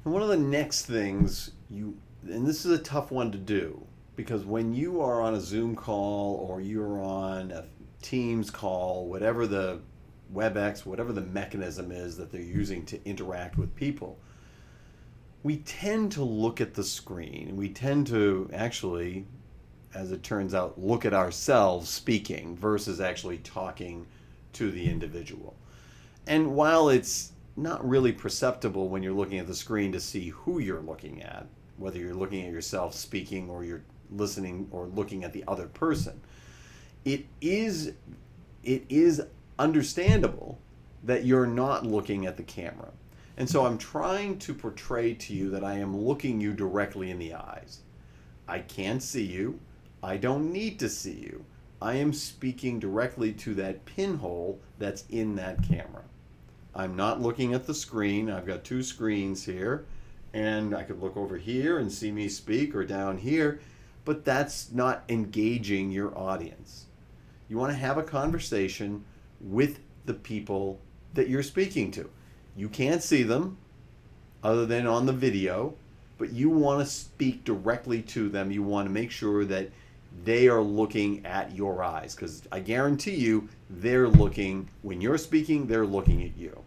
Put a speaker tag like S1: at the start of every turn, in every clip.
S1: And one of the next things and this is a tough one to do, because when you are on a Zoom call or you're on a Teams call, whatever the WebEx, whatever the mechanism is that they're using to interact with people, we tend to look at the screen. We tend to actually, as it turns out, look at ourselves speaking versus actually talking to the individual. And while it's not really perceptible when you're looking at the screen to see who you're looking at, whether you're looking at yourself speaking or you're listening or looking at the other person, it is understandable that you're not looking at the camera. And so I'm trying to portray to you that I am looking you directly in the eyes. I can't see you. I don't need to see you. I am speaking directly to that pinhole that's in that camera. I'm not looking at the screen. I've got two screens here, and I could look over here and see me speak, or down here, but that's not engaging your audience. You want to have a conversation with the people that you're speaking to. You can't see them other than on the video, but you want to speak directly to them. You want to make sure that they are looking at your eyes, because I guarantee you they're looking, when you're speaking, they're looking at you.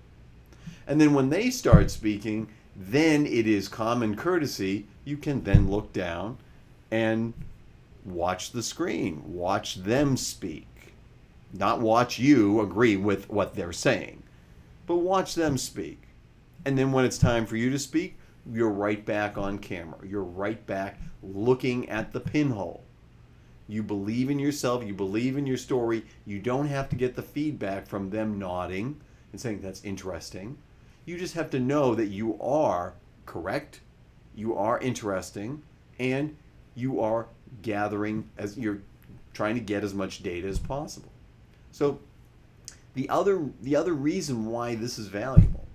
S1: And then when they start speaking, then it is common courtesy. You can then look down and watch the screen, watch them speak. Not watch you agree with what they're saying, but watch them speak. And then when it's time for you to speak, you're right back on camera. You're right back looking at the pinhole. You believe in yourself. You believe in your story. You don't have to get the feedback from them nodding and saying, that's interesting. You just have to know that you are correct, you are interesting, and you are gathering, as you're trying to get as much data as possible. So the other reason why this is valuable,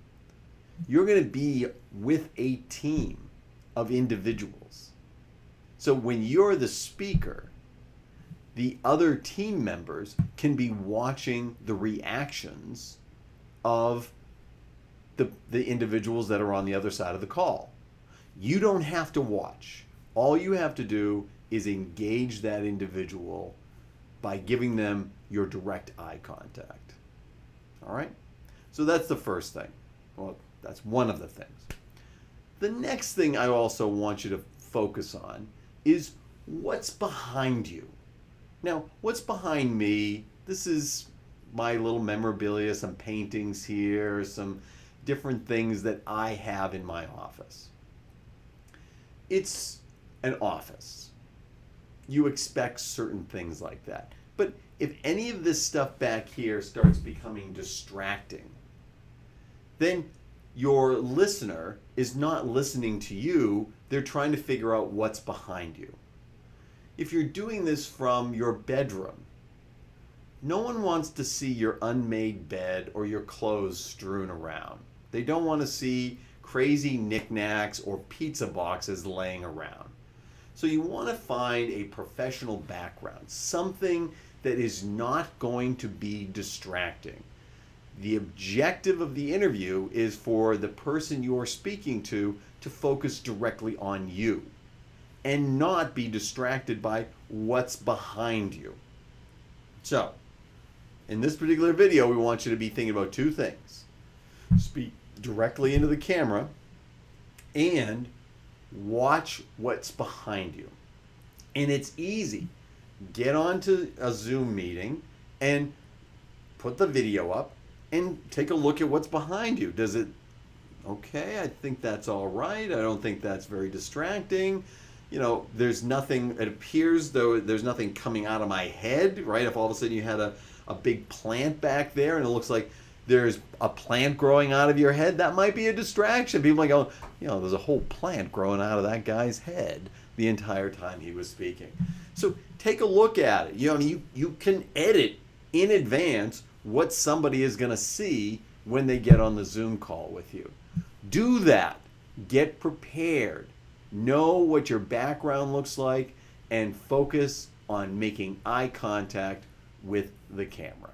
S1: you're going to be with a team of individuals. So when you're the speaker, the other team members can be watching the reactions of the individuals that are on the other side of the call. You don't have to watch. All you have to do is engage that individual by giving them your direct eye contact. All right? So that's the first thing. Well, that's one of the things. The next thing I also want you to focus on is what's behind you. Now, what's behind me? This is my little memorabilia, some paintings here, some different things that I have in my office. It's an office. You expect certain things like that. But if any of this stuff back here starts becoming distracting, then your listener is not listening to you. They're trying to figure out what's behind you. If you're doing this from your bedroom, no one wants to see your unmade bed or your clothes strewn around. They don't want to see crazy knickknacks or pizza boxes laying around. So you want to find a professional background, something that is not going to be distracting. The objective of the interview is for the person you are speaking to focus directly on you and not be distracted by what's behind you. So, in this particular video, we want you to be thinking about two things. Speak directly into the camera and watch what's behind you. And it's easy. Get onto a Zoom meeting and put the video up and take a look at what's behind you. Does it, okay, I think that's all right. I don't think that's very distracting. You know, there's nothing, it appears though there's nothing coming out of my head, right? If all of a sudden you had a big plant back there and it looks like there's a plant growing out of your head, that might be a distraction. People might go, you know, there's a whole plant growing out of that guy's head the entire time he was speaking. So take a look at it. You know, you can edit in advance what somebody is going to see when they get on the Zoom call with you. Do that. Get prepared. Know what your background looks like and focus on making eye contact with the camera.